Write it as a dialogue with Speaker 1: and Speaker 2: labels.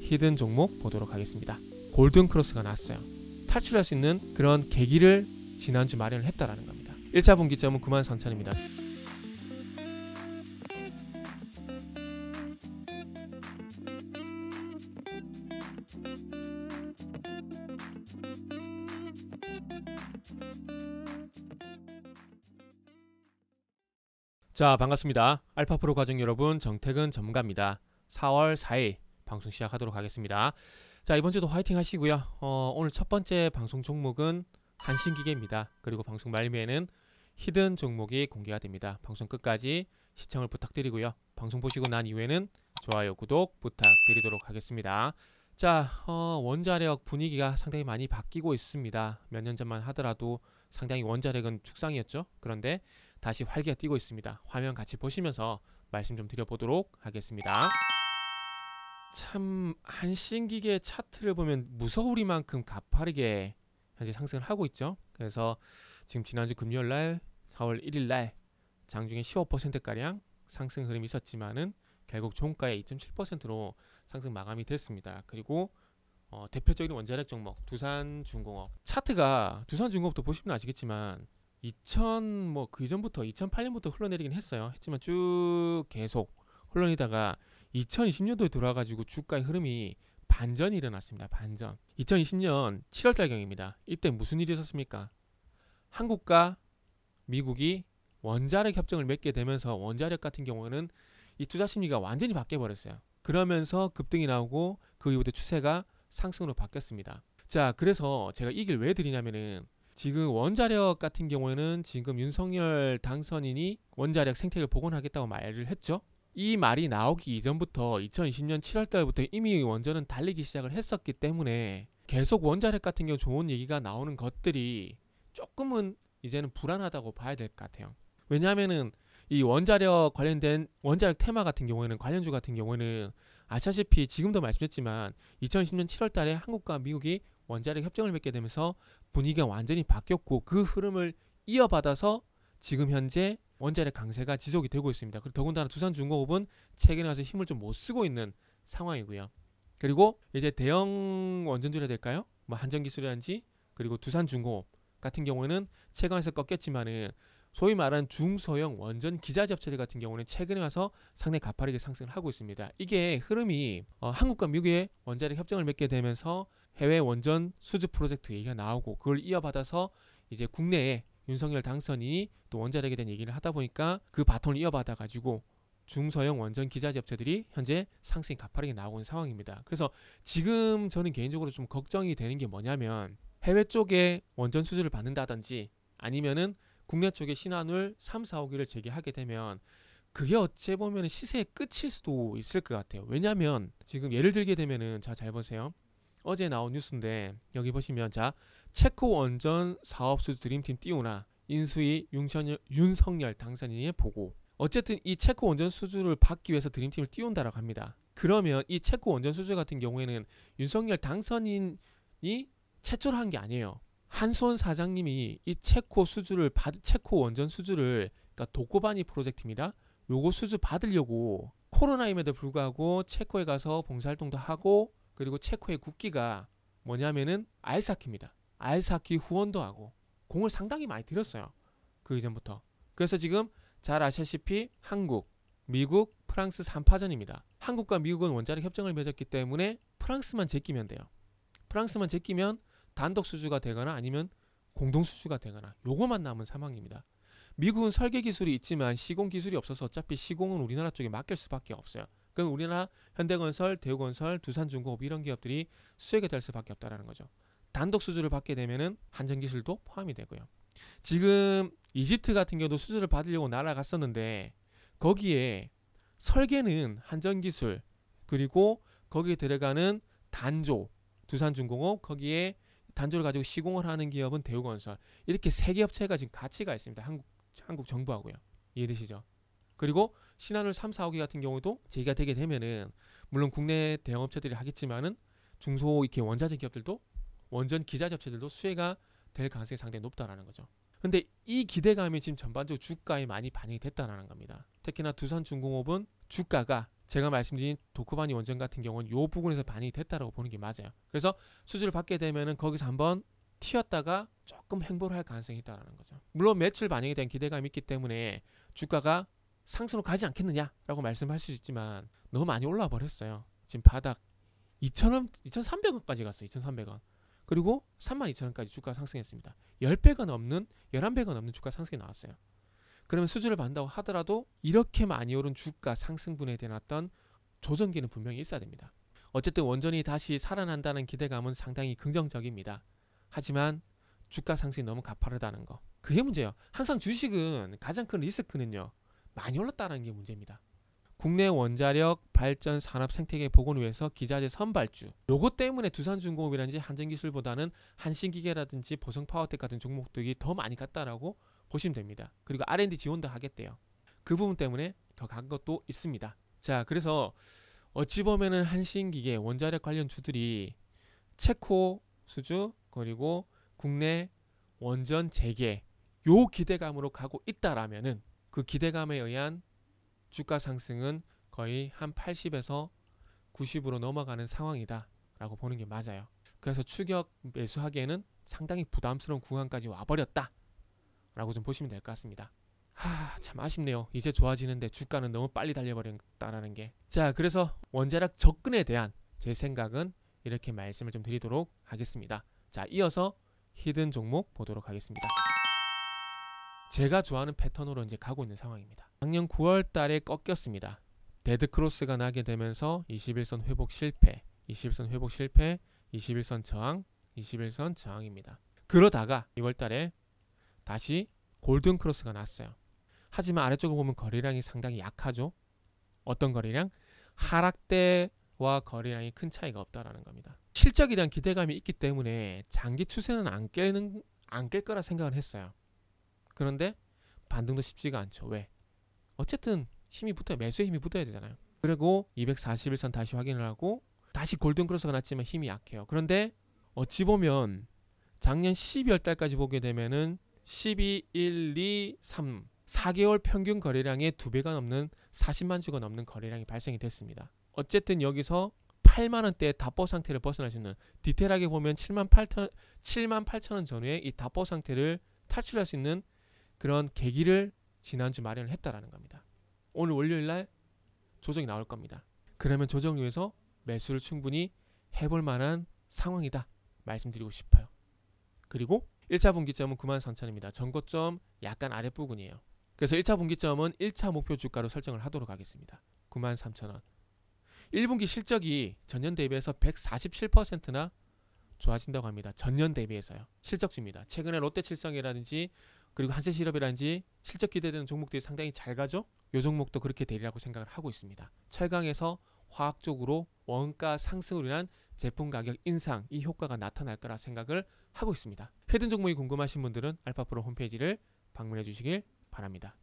Speaker 1: 히든 종목 보도록 하겠습니다. 골든크로스가 나왔어요. 탈출할 수 있는 그런 계기를 지난주 마련을 했다라는 겁니다. 1차 분기점은 93,000원입니다. 자, 반갑습니다. 알파프로 과정 여러분, 정태근 전문가입니다. 4월 4일 방송 시작하도록 하겠습니다. 자, 이번 주도 화이팅 하시고요. 오늘 첫 번째 방송 종목은 한신기계입니다. 그리고 방송 말미에는 히든 종목이 공개가 됩니다. 방송 끝까지 시청을 부탁드리고요. 방송 보시고 난 이후에는 좋아요, 구독 부탁드리도록 하겠습니다. 자, 원자력 분위기가 상당히 많이 바뀌고 있습니다. 몇 년 전만 하더라도 상당히 원자력은 축상이었죠. 그런데 다시 활기가 뛰고 있습니다. 화면 같이 보시면서 말씀 좀 드려보도록 하겠습니다. 참, 한신기계 차트를 보면 무서우리만큼 가파르게 현재 상승을 하고 있죠. 그래서 지금 지난주 금요일날 4월 1일날 장중에 15%가량 상승 흐름이 있었지만은 결국 종가의 2.7%로 상승 마감이 됐습니다. 그리고 대표적인 원자력 종목 두산중공업 차트가, 두산중공업도 보시면 아시겠지만 그 이전부터 2008년부터 흘러내리긴 했지만 쭉 계속 흘러내리다가 2020년도에 들어와가지고 주가의 흐름이 반전이 일어났습니다. 반전. 2020년 7월달경입니다. 이때 무슨 일이 있었습니까? 한국과 미국이 원자력 협정을 맺게 되면서 원자력 같은 경우는 이 투자 심리가 완전히 바뀌어버렸어요. 그러면서 급등이 나오고 그 이후부터 추세가 상승으로 바뀌었습니다. 자, 그래서 제가 이 얘기를 왜 드리냐면은 지금 원자력 같은 경우에는 지금 윤석열 당선인이 원자력 생태계를 복원하겠다고 말을 했죠. 이 말이 나오기 이전부터 2020년 7월달부터 이미 원전은 달리기 시작을 했었기 때문에 계속 원자력 같은 경우 좋은 얘기가 나오는 것들이 조금은 이제는 불안하다고 봐야 될 것 같아요. 왜냐하면은 이 원자력 관련된 원자력 테마 같은 경우에는, 관련주 같은 경우에는 아시다시피 지금도 말씀드렸지만 2020년 7월달에 한국과 미국이 원자력 협정을 맺게 되면서 분위기가 완전히 바뀌었고 그 흐름을 이어받아서 지금 현재 원자력 강세가 지속이 되고 있습니다. 그리고 더군다나 두산중공업은 최근에 와서 힘을 좀 못 쓰고 있는 상황이고요. 그리고 이제 대형 원전주라 될까요? 뭐 한전기술이라든지 그리고 두산중공업 같은 경우에는 최근에서 꺾였지만은 소위 말하는 중소형 원전 기자재 업체들 같은 경우는 최근에 와서 상당히 가파르게 상승을 하고 있습니다. 이게 흐름이 한국과 미국의 원자력 협정을 맺게 되면서 해외 원전 수주 프로젝트 얘기가 나오고 그걸 이어받아서 이제 국내에 윤석열 당선인이 또 원자력에 대한 얘기를 하다 보니까 그 바톤을 이어받아 가지고 중소형 원전 기자재 업체들이 현재 상승이 가파르게 나오고 있는 상황입니다. 그래서 지금 저는 개인적으로 좀 걱정이 되는 게 뭐냐면 해외 쪽에 원전 수주를 받는다든지 아니면은 국내 쪽에 신한울 3, 4, 5기를 재개하게 되면 그게 어찌 보면 시세의 끝일 수도 있을 것 같아요. 왜냐하면 지금 예를 들게 되면은, 자, 잘 보세요. 어제 나온 뉴스인데 여기 보시면, 자, 체코 원전 사업 수주 드림팀 띄우나 인수위 윤석열 당선인의 보고. 어쨌든 이 체코 원전 수주를 받기 위해서 드림팀을 띄운다라고 합니다. 그러면 이 체코 원전 수주 같은 경우에는 윤석열 당선인이 최초로 한 게 아니에요. 한수원 사장님이 이 체코 원전 수주를, 그러니까 도코바니 프로젝트입니다. 요거 수주 받으려고 코로나임에도 불구하고 체코에 가서 봉사활동도 하고, 그리고 체코의 국기가 뭐냐면은 아이스하키입니다. 아이스하키 후원도 하고 공을 상당히 많이 들였어요. 그 이전부터. 그래서 지금 잘 아시다시피 한국, 미국, 프랑스 3파전입니다. 한국과 미국은 원자력 협정을 맺었기 때문에 프랑스만 제끼면 돼요. 프랑스만 제끼면 단독 수주가 되거나 아니면 공동 수주가 되거나 요거만 남은 상황입니다. 미국은 설계 기술이 있지만 시공 기술이 없어서 어차피 시공은 우리나라 쪽에 맡길 수밖에 없어요. 그럼 우리나라 현대건설, 대우건설, 두산중공업 이런 기업들이 수혜가 될 수밖에 없다는 거죠. 단독 수주를 받게 되면은 한전기술도 포함이 되고요. 지금 이집트 같은 경우도 수주를 받으려고 날아갔었는데 거기에 설계는 한전기술, 그리고 거기에 들어가는 단조, 두산중공업, 거기에 단조를 가지고 시공을 하는 기업은 대우건설, 이렇게 세 개 업체가 지금 같이 가 있습니다. 한국 정부하고요. 이해되시죠? 그리고 신한울 3, 4, 5기 같은 경우도 제기가 되게 되면은 물론 국내 대형 업체들이 하겠지만은 중소 이렇게 원자재 기업들도, 원전 기자재 업체들도 수혜가 될 가능성이 상당히 높다라는 거죠. 근데 이 기대감이 지금 전반적으로 주가에 많이 반영이 됐다는 겁니다. 특히나 두산중공업은 주가가 제가 말씀드린 도쿠바니 원전 같은 경우는 이 부분에서 반영이 됐다라고 보는 게 맞아요. 그래서 수주를 받게 되면은 거기서 한번 튀었다가 조금 횡보를 할 가능성이 있다는 거죠. 물론 매출 반영에 대한 기대감이 있기 때문에 주가가 상승으로 가지 않겠느냐라고 말씀할 수 있지만 너무 많이 올라 버렸어요. 지금 바닥 2,000원, 2,300원까지 갔어요. 2,300원. 그리고 32,000원까지 주가 상승했습니다. 10배가 넘는, 11배가 넘는 주가 상승이 나왔어요. 그러면 수주를 받는다고 하더라도 이렇게 많이 오른 주가 상승분에 대한 어떤 조정기는 분명히 있어야 됩니다. 어쨌든 원전이 다시 살아난다는 기대감은 상당히 긍정적입니다. 하지만 주가 상승이 너무 가파르다는 거, 그게 문제예요. 항상 주식은 가장 큰 리스크는요, 많이 올랐다는 게 문제입니다. 국내 원자력 발전 산업 생태계 복원을 위해서 기자재 선발주, 요것 때문에 두산중공업이라든지 한전기술보다는 한신기계라든지 보성파워텍 같은 종목들이 더 많이 갔다라고 보시면 됩니다. 그리고 R&D 지원도 하겠대요. 그 부분 때문에 더 간 것도 있습니다. 자, 그래서 어찌 보면은 한신기계, 원자력 관련 주들이 체코 수주, 그리고 국내 원전 재개, 요 기대감으로 가고 있다라면은 그 기대감에 의한 주가 상승은 거의 한 80에서 90으로 넘어가는 상황이다 라고 보는 게 맞아요. 그래서 추격 매수하기에는 상당히 부담스러운 구간까지 와버렸다 라고 좀 보시면 될 것 같습니다. 참 아쉽네요. 이제 좋아지는데 주가는 너무 빨리 달려버렸다라는 게. 자, 그래서 원자력 접근에 대한 제 생각은 이렇게 말씀을 좀 드리도록 하겠습니다. 자, 이어서 히든 종목 보도록 하겠습니다. 제가 좋아하는 패턴으로 이제 가고 있는 상황입니다. 작년 9월 달에 꺾였습니다. 데드크로스가 나게 되면서 21선 회복 실패, 21선 회복 실패, 21선 저항, 21선 저항입니다. 그러다가 2월 달에 다시 골든크로스가 났어요. 하지만 아래쪽을 보면 거래량이 상당히 약하죠. 어떤 거래량? 하락대와 거래량이 큰 차이가 없다라는 겁니다. 실적에 대한 기대감이 있기 때문에 장기 추세는 안 깰 거라 생각을 했어요. 그런데 반등도 쉽지가 않죠. 왜? 어쨌든 힘이 붙어야, 매수의 힘이 붙어야 되잖아요. 그리고 241선 다시 확인을 하고 다시 골든크로스가 났지만 힘이 약해요. 그런데 어찌 보면 작년 12월 달까지 보게 되면은 12, 1, 2, 3 4개월 평균 거래량의 2배가 넘는 40만 주가 넘는 거래량이 발생이 됐습니다. 어쨌든 여기서 8만원대의 답보 상태를 벗어날 수 있는, 디테일하게 보면 78,000원 전후의 이 답보 상태를 탈출할 수 있는 그런 계기를 지난주 마련을 했다라는 겁니다. 오늘 월요일날 조정이 나올 겁니다. 그러면 조정 이후에서 매수를 충분히 해볼 만한 상황이다 말씀드리고 싶어요. 그리고 1차 분기점은 93,000원입니다. 전고점 약간 아랫부분이에요. 그래서 1차 분기점은 1차 목표 주가로 설정을 하도록 하겠습니다. 93,000원. 1분기 실적이 전년 대비해서 147%나 좋아진다고 합니다. 전년 대비해서요. 실적주입니다. 최근에 롯데칠성이라든지 그리고 한세실업이라든지 실적 기대되는 종목들이 상당히 잘 가죠. 이 종목도 그렇게 되리라고 생각을 하고 있습니다. 철강에서 화학 쪽으로 원가 상승으로 인한 제품 가격 인상, 이 효과가 나타날 거라 생각을 하고 있습니다. 헤든 종목이 궁금하신 분들은 알파프로 홈페이지를 방문해 주시길 바랍니다.